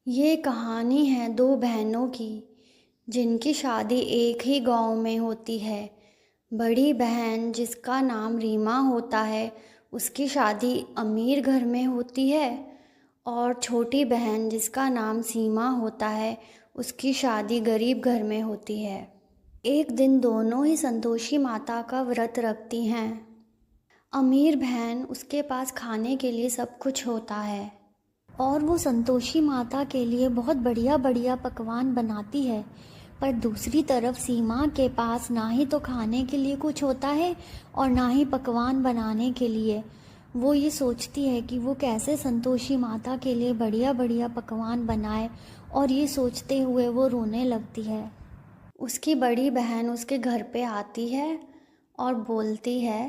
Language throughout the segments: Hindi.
ये कहानी है दो बहनों की जिनकी शादी एक ही गांव में होती है। बड़ी बहन जिसका नाम रीमा होता है उसकी शादी अमीर घर में होती है और छोटी बहन जिसका नाम सीमा होता है उसकी शादी गरीब घर में होती है। एक दिन दोनों ही संतोषी माता का व्रत रखती हैं। अमीर बहन उसके पास खाने के लिए सब कुछ होता है और वो संतोषी माता के लिए बहुत बढ़िया बढ़िया पकवान बनाती है। पर दूसरी तरफ सीमा के पास ना ही तो खाने के लिए कुछ होता है और ना ही पकवान बनाने के लिए। वो ये सोचती है कि वो कैसे संतोषी माता के लिए बढ़िया बढ़िया पकवान बनाए और ये सोचते हुए वो रोने लगती है। उसकी बड़ी बहन उसके घर पे आती है और बोलती है,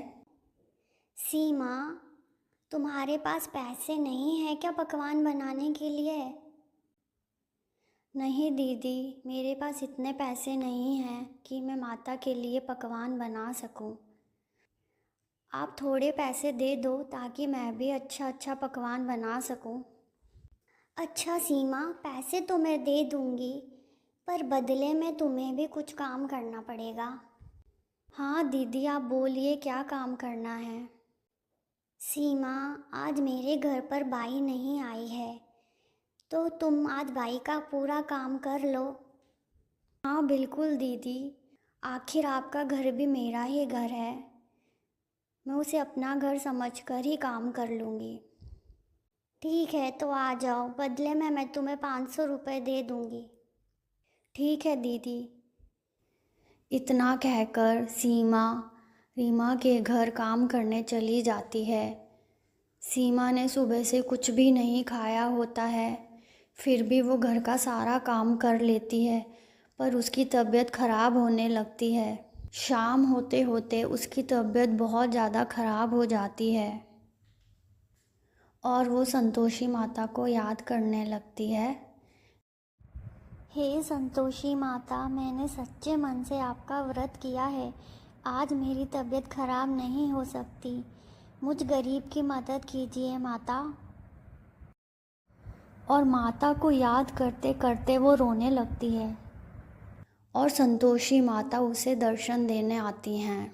सीमा, तुम्हारे पास पैसे नहीं है क्या पकवान बनाने के लिए? नहीं दीदी, मेरे पास इतने पैसे नहीं हैं कि मैं माता के लिए पकवान बना सकूं। आप थोड़े पैसे दे दो ताकि मैं भी अच्छा अच्छा पकवान बना सकूं। अच्छा सीमा, पैसे तो मैं दे दूंगी, पर बदले में तुम्हें भी कुछ काम करना पड़ेगा। हाँ दीदी, आप बोलिए क्या काम करना है। सीमा, आज मेरे घर पर बाई नहीं आई है, तो तुम आज बाई का पूरा काम कर लो। हाँ बिल्कुल दीदी, आखिर आपका घर भी मेरा ही घर है। मैं उसे अपना घर समझकर ही काम कर लूँगी। ठीक है, तो आ जाओ, बदले में मैं तुम्हें 500 रुपये दे दूंगी। ठीक है दीदी। इतना कहकर सीमा रीमा के घर काम करने चली जाती है। सीमा ने सुबह से कुछ भी नहीं खाया होता है, फिर भी वो घर का सारा काम कर लेती है, पर उसकी तबीयत ख़राब होने लगती है। शाम होते होते उसकी तबीयत बहुत ज़्यादा ख़राब हो जाती है और वो संतोषी माता को याद करने लगती है। हे संतोषी माता, मैंने सच्चे मन से आपका व्रत किया है। आज मेरी तबीयत खराब नहीं हो सकती। मुझ गरीब की मदद कीजिए माता। और माता को याद करते करते वो रोने लगती है और संतोषी माता उसे दर्शन देने आती हैं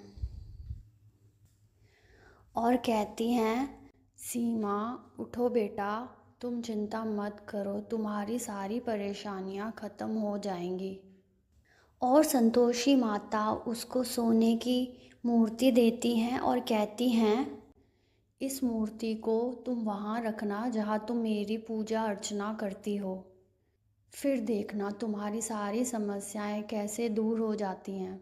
और कहती हैं, सीमा उठो बेटा, तुम चिंता मत करो, तुम्हारी सारी परेशानियां ख़त्म हो जाएंगी। और संतोषी माता उसको सोने की मूर्ति देती हैं और कहती हैं, इस मूर्ति को तुम वहाँ रखना जहाँ तुम मेरी पूजा अर्चना करती हो। फिर देखना तुम्हारी सारी समस्याएं कैसे दूर हो जाती हैं।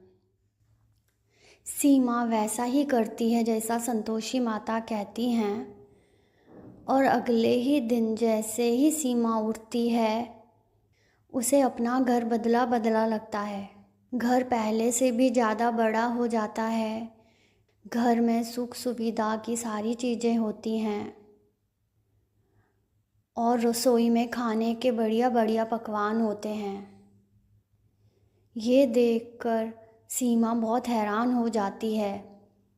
सीमा वैसा ही करती है जैसा संतोषी माता कहती हैं और अगले ही दिन जैसे ही सीमा उठती है उसे अपना घर बदला बदला लगता है। घर पहले से भी ज़्यादा बड़ा हो जाता है। घर में सुख सुविधा की सारी चीज़ें होती हैं और रसोई में खाने के बढ़िया बढ़िया पकवान होते हैं। ये देखकर सीमा बहुत हैरान हो जाती है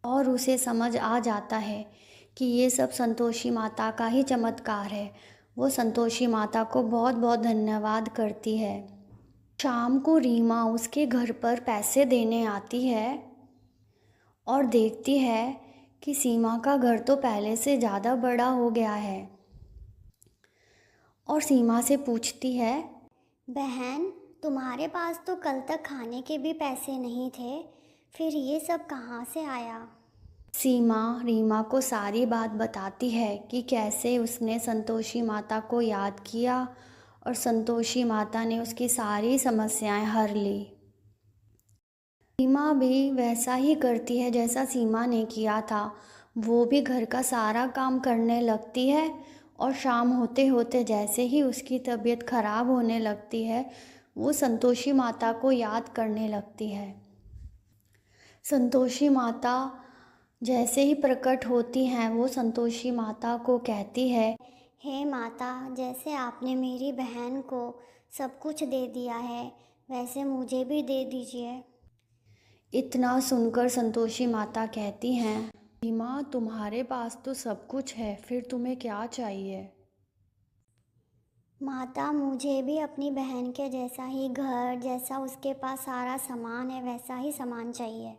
और उसे समझ आ जाता है कि ये सब संतोषी माता का ही चमत्कार है। वो संतोषी माता को बहुत बहुत धन्यवाद करती है। शाम को रीमा उसके घर पर पैसे देने आती है और देखती है कि सीमा का घर तो पहले से ज़्यादा बड़ा हो गया है और सीमा से पूछती है, बहन, तुम्हारे पास तो कल तक खाने के भी पैसे नहीं थे, फिर ये सब कहाँ से आया? सीमा रीमा को सारी बात बताती है कि कैसे उसने संतोषी माता को याद किया और संतोषी माता ने उसकी सारी समस्याएं हर ली। सीमा भी वैसा ही करती है जैसा सीमा ने किया था। वो भी घर का सारा काम करने लगती है और शाम होते होते जैसे ही उसकी तबीयत खराब होने लगती है वो संतोषी माता को याद करने लगती है। संतोषी माता जैसे ही प्रकट होती हैं वो संतोषी माता को कहती है, हे माता, जैसे आपने मेरी बहन को सब कुछ दे दिया है, वैसे मुझे भी दे दीजिए। इतना सुनकर संतोषी माता कहती हैं, सीमा तुम्हारे पास तो सब कुछ है, फिर तुम्हें क्या चाहिए। माता, मुझे भी अपनी बहन के जैसा ही घर, जैसा उसके पास सारा सामान है वैसा ही सामान चाहिए।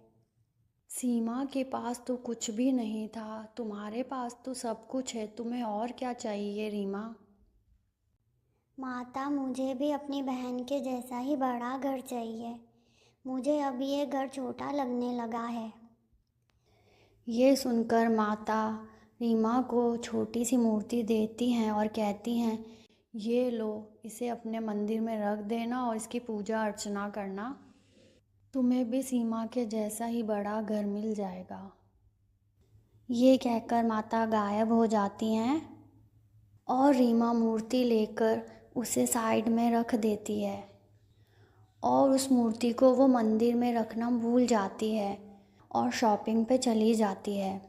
सीमा के पास तो कुछ भी नहीं था, तुम्हारे पास तो सब कुछ है, तुम्हें और क्या चाहिए रीमा? माता, मुझे भी अपनी बहन के जैसा ही बड़ा घर चाहिए। मुझे अब ये घर छोटा लगने लगा है। ये सुनकर माता रीमा को छोटी सी मूर्ति देती हैं और कहती हैं, ये लो, इसे अपने मंदिर में रख देना और इसकी पूजा अर्चना करना। तुम्हें भी सीमा के जैसा ही बड़ा घर मिल जाएगा। ये कहकर माता गायब हो जाती हैं और रीमा मूर्ति लेकर उसे साइड में रख देती है और उस मूर्ति को वो मंदिर में रखना भूल जाती है और शॉपिंग पे चली जाती है।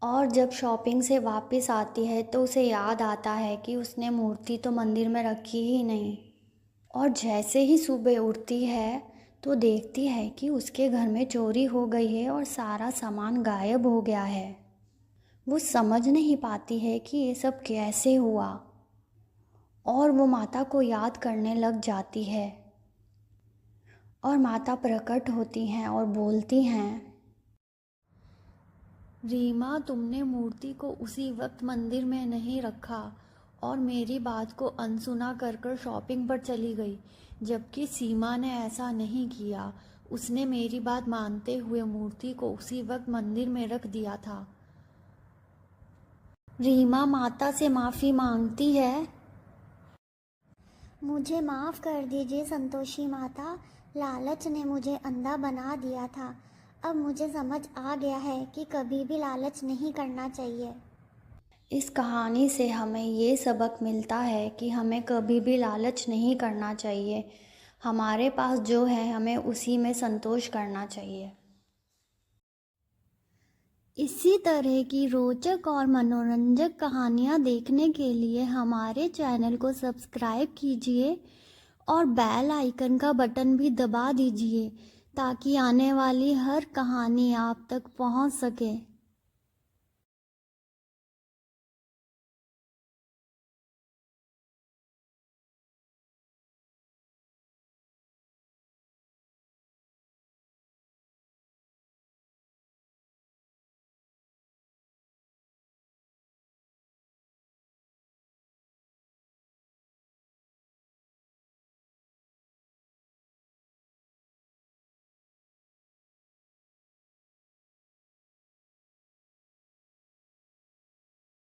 और जब शॉपिंग से वापस आती है तो उसे याद आता है कि उसने मूर्ति तो मंदिर में रखी ही नहीं। और जैसे ही सुबह उठती है तो देखती है कि उसके घर में चोरी हो गई है और सारा सामान गायब हो गया है। वो समझ नहीं पाती है कि ये सब कैसे हुआ और वो माता को याद करने लग जाती है। और माता प्रकट होती हैं और बोलती हैं, रीमा, तुमने मूर्ति को उसी वक्त मंदिर में नहीं रखा और मेरी बात को अनसुना कर कर शॉपिंग पर चली गई, जबकि सीमा ने ऐसा नहीं किया। उसने मेरी बात मानते हुए मूर्ति को उसी वक्त मंदिर में रख दिया था। रीमा माता से माफ़ी मांगती है। मुझे माफ़ कर दीजिए संतोषी माता, लालच ने मुझे अंधा बना दिया था। अब मुझे समझ आ गया है कि कभी भी लालच नहीं करना चाहिए। इस कहानी से हमें ये सबक मिलता है कि हमें कभी भी लालच नहीं करना चाहिए। हमारे पास जो है हमें उसी में संतोष करना चाहिए। इसी तरह की रोचक और मनोरंजक कहानियाँ देखने के लिए हमारे चैनल को सब्सक्राइब कीजिए और बेल आइकन का बटन भी दबा दीजिए ताकि आने वाली हर कहानी आप तक पहुंच सके।